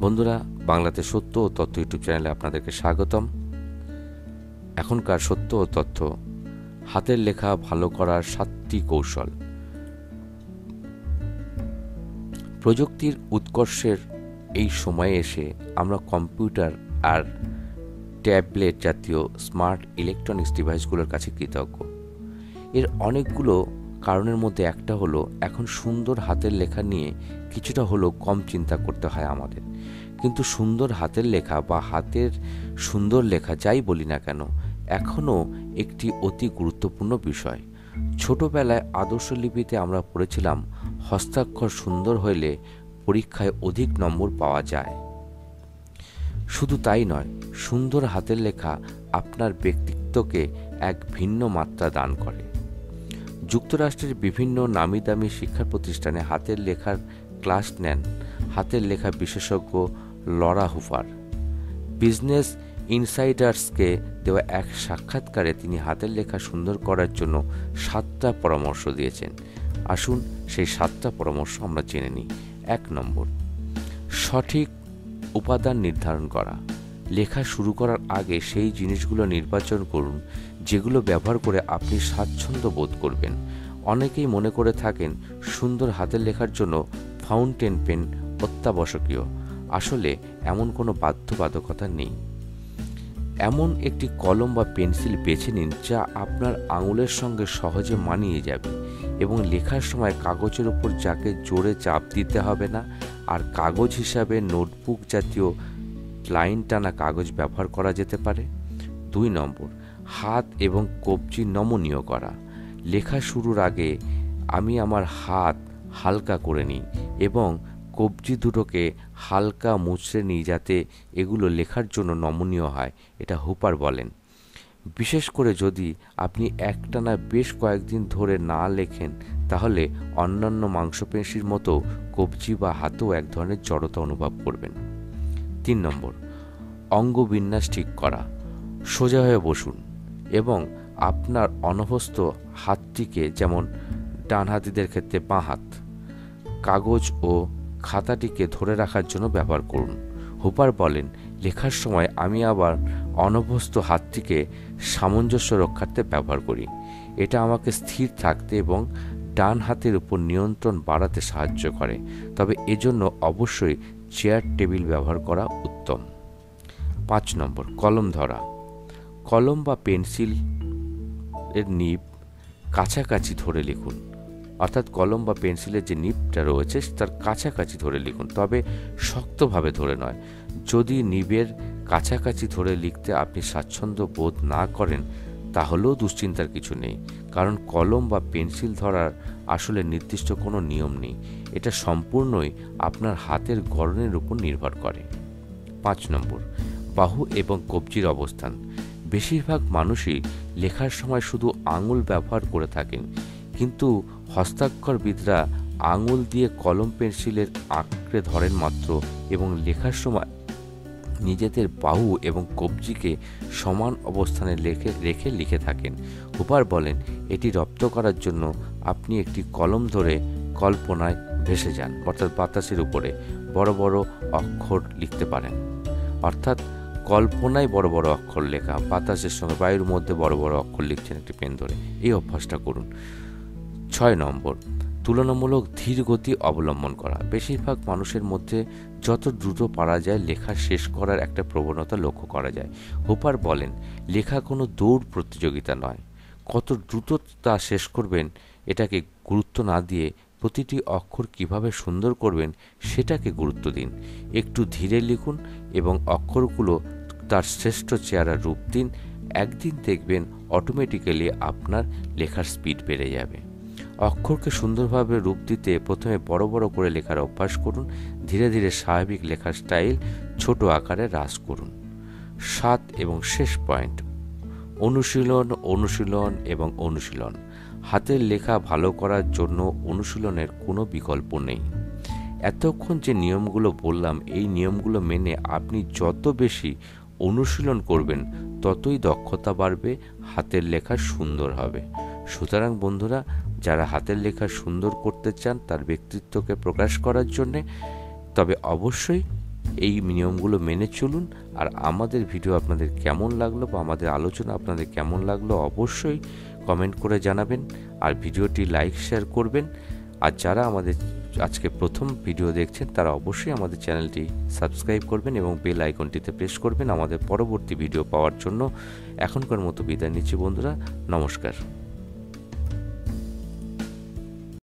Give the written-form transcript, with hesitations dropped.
বন্ধুরা, বাংলাতে সত্য ও তথ্য ইউটিউব চ্যানেলে আপনাদেরকে স্বাগতম। এখনকার সত্য ও তথ্য, হাতের লেখা ভালো করার 7টি কৌশল। প্রযুক্তির উৎকর্ষের এই সময়ে এসে আমরা কম্পিউটার আর ট্যাবলেট জাতীয় স্মার্ট ইলেকট্রনিক্স ডিভাইসগুলোর কাছে কৃতজ্ঞ। এর অনেকগুলো কারণের মধ্যে একটা হলো, এখন সুন্দর হাতের লেখা নিয়ে কিছুটা হলেও কম চিন্তা করতে হয় আমাদের। কিন্তু সুন্দর হাতের লেখা বা হাতের সুন্দর লেখা যাই বলি না কেন, এখনও একটি অতি গুরুত্বপূর্ণ বিষয়। ছোটবেলায় আদর্শ লিপিতে আমরা পড়েছিলাম, হস্তাক্ষর সুন্দর হইলে পরীক্ষায় অধিক নম্বর পাওয়া যায়। শুধু তাই নয়, সুন্দর হাতের লেখা আপনার ব্যক্তিত্বকে এক ভিন্ন মাত্রা দান করে। যুক্তরাষ্ট্রের বিভিন্ন নামি দামি শিক্ষা প্রতিষ্ঠানে হাতের লেখার ক্লাস নেন হাতের লেখা বিশেষজ্ঞ লরা হুফার। বিজনেস ইনসাইডার্সকে দেওয়া এক সাক্ষাৎকারে তিনি হাতের লেখা সুন্দর করার জন্য 7টা পরামর্শ দিয়েছেন। আসুন সেই 7টা পরামর্শ আমরা জেনে নিই। 1 নম্বর, সঠিক উপাদান নির্ধারণ করা। লেখা শুরু করার আগে সেই জিনিসগুলো নির্বাচন করুন যেগুলো ব্যবহার করে আপনি স্বাচ্ছন্দ্য বোধ করবেন। অনেকেই মনে করে থাকেন সুন্দর হাতের লেখার জন্য ফাউন্টেন পেন অত্যাবশ্যকীয়। আসলে এমন কোনো বাধ্যবাধকতা নেই। এমন একটি কলম বা পেন্সিল বেছে নিন যা আপনার আঙুলের সঙ্গে সহজে মানিয়ে যাবে এবং লেখার সময় কাগজের উপর যাকে জোরে চাপ দিতে হবে না। আর কাগজ হিসাবে নোটবুক জাতীয় লাইন টানা কাগজ ব্যবহার করা যেতে পারে। 2 নম্বর, হাত এবং কবজি নমনীয় করা। লেখা শুরুর আগে আমি আমার হাত হালকা করে নিই এবং কবজি দুটোকে হালকা মুচড়ে নিই যাতে এগুলো লেখার জন্য নমনীয় হয়, এটা হুপার বলেন। বিশেষ করে যদি আপনি একটানা বেশ কয়েকদিন ধরে না লেখেন, তাহলে অন্যান্য মাংসপেশির মতো কবজি বা হাতেও এক ধরনের জড়তা অনুভব করবেন। 3 নম্বর, অঙ্গবিন্যাস ঠিক করা। সোজা হয়ে বসুন এবং আপনার অনভ্যস্ত হাতটিকে, যেমন ডানহাতিদের ক্ষেত্রে বাঁ হাত, কাগজ ও খাতাটিকে ধরে রাখার জন্য ব্যবহার করুন। হুপার বলেন, লেখার সময় আমি আবার অনভ্যস্ত হাতটিকে সামঞ্জস্য রক্ষার্থে ব্যবহার করি। এটা আমাকে স্থির থাকতে এবং ডান হাতের উপর নিয়ন্ত্রণ বাড়াতে সাহায্য করে। তবে এজন্য অবশ্যই চেয়ার টেবিল ব্যবহার করা উত্তম। 5 নম্বর, কলম ধরা। কলম বা পেন্সিল এর নিব কাছাকাছি ধরে লিখুন। অর্থাৎ কলম বা পেন্সিলের যে নিবটা রয়েছে তার কাছাকাছি ধরে লিখুন, তবে শক্তভাবে ধরে নয়। যদি নিবের কাছাকাছি ধরে লিখতে আপনি স্বাচ্ছন্দ্য বোধ না করেন, তাহলেও দুশ্চিন্তার কিছু নেই, কারণ কলম বা পেন্সিল ধরার আসলে নির্দিষ্ট কোনো নিয়ম নেই। এটা সম্পূর্ণই আপনার হাতের গড়নের উপর নির্ভর করে। 5 নম্বর, বাহু এবং কবজির অবস্থান। বেশিরভাগ মানুষই লেখার সময় শুধু আঙুল ব্যবহার করে থাকেন, কিন্তু হস্তাক্ষরবিদরা আঙুল দিয়ে কলম পেন্সিলের আঁকড়ে ধরেন মাত্র এবং লেখার সময় নিজেদের বাহু এবং কবজিকে সমান অবস্থানে রেখে লিখে থাকেন। হুপার বলেন, এটি রপ্ত করার জন্য আপনি একটি কলম ধরে কল্পনায় ভেসে যান, অর্থাৎ বাতাসের উপরে বড় বড় অক্ষর লিখতে পারেন। অর্থাৎ কল্পনায় বড় বড় অক্ষর লেখা, বাতাসের সঙ্গে বায়ুর মধ্যে বড় বড় অক্ষর লিখছেন একটি পেন ধরে, এই অভ্যাসটা করুন। 6 নম্বর, তুলনামূলক ধীর গতি অবলম্বন করা। বেশিরভাগ মানুষের মধ্যে যত দ্রুত পারা যায় লেখা শেষ করার একটা প্রবণতা লক্ষ্য করা যায়। হুপার বলেন, লেখা কোনো দৌড় প্রতিযোগিতা নয়। কত দ্রুত তা শেষ করবেন এটাকে গুরুত্ব না দিয়ে প্রতিটি অক্ষর কিভাবে সুন্দর করবেন সেটাকে গুরুত্ব দিন। একটু ধীরে লিখুন এবং অক্ষরগুলো তার শ্রেষ্ঠ চেহারার রূপ দিন। একদিন দেখবেন অটোমেটিক্যালি আপনার লেখার স্পিড বেড়ে যাবে। অক্ষরকে সুন্দরভাবে রূপ দিতে প্রথমে বড় বড় করে লেখার অভ্যাস করুন। ধীরে ধীরে স্বাভাবিক লেখার স্টাইল ছোট আকারে হ্রাস করুন। 7 এবং শেষ পয়েন্ট, অনুশীলন, অনুশীলন এবং অনুশীলন। হাতের লেখা ভালো করার জন্য অনুশীলনের কোনো বিকল্প নেই। এতক্ষণ যে নিয়মগুলো বললাম, এই নিয়মগুলো মেনে আপনি যত বেশি অনুশীলন করবেন ততই দক্ষতা বাড়বে, হাতের লেখা সুন্দর হবে। সুতরাং বন্ধুরা, যারা হাতের লেখা সুন্দর করতে চান তার ব্যক্তিত্বকে প্রকাশ করার জন্যে, তবে অবশ্যই এই নিয়মগুলো মেনে চলুন। আর আমাদের ভিডিও আপনাদের কেমন লাগলো বা আমাদের আলোচনা আপনাদের কেমন লাগলো অবশ্যই কমেন্ট করে জানাবেন, আর ভিডিওটি লাইক শেয়ার করবেন। আর যারা আমাদের আজকে প্রথম ভিডিও দেখছেন তারা অবশ্যই আমাদের চ্যানেলটি সাবস্ক্রাইব করবেন এবং বেল আইকনটিতে প্রেস করবেন আমাদের পরবর্তী ভিডিও পাওয়ার জন্য। এখনকার মতো বিদায় নিচ্ছি বন্ধুরা, নমস্কার।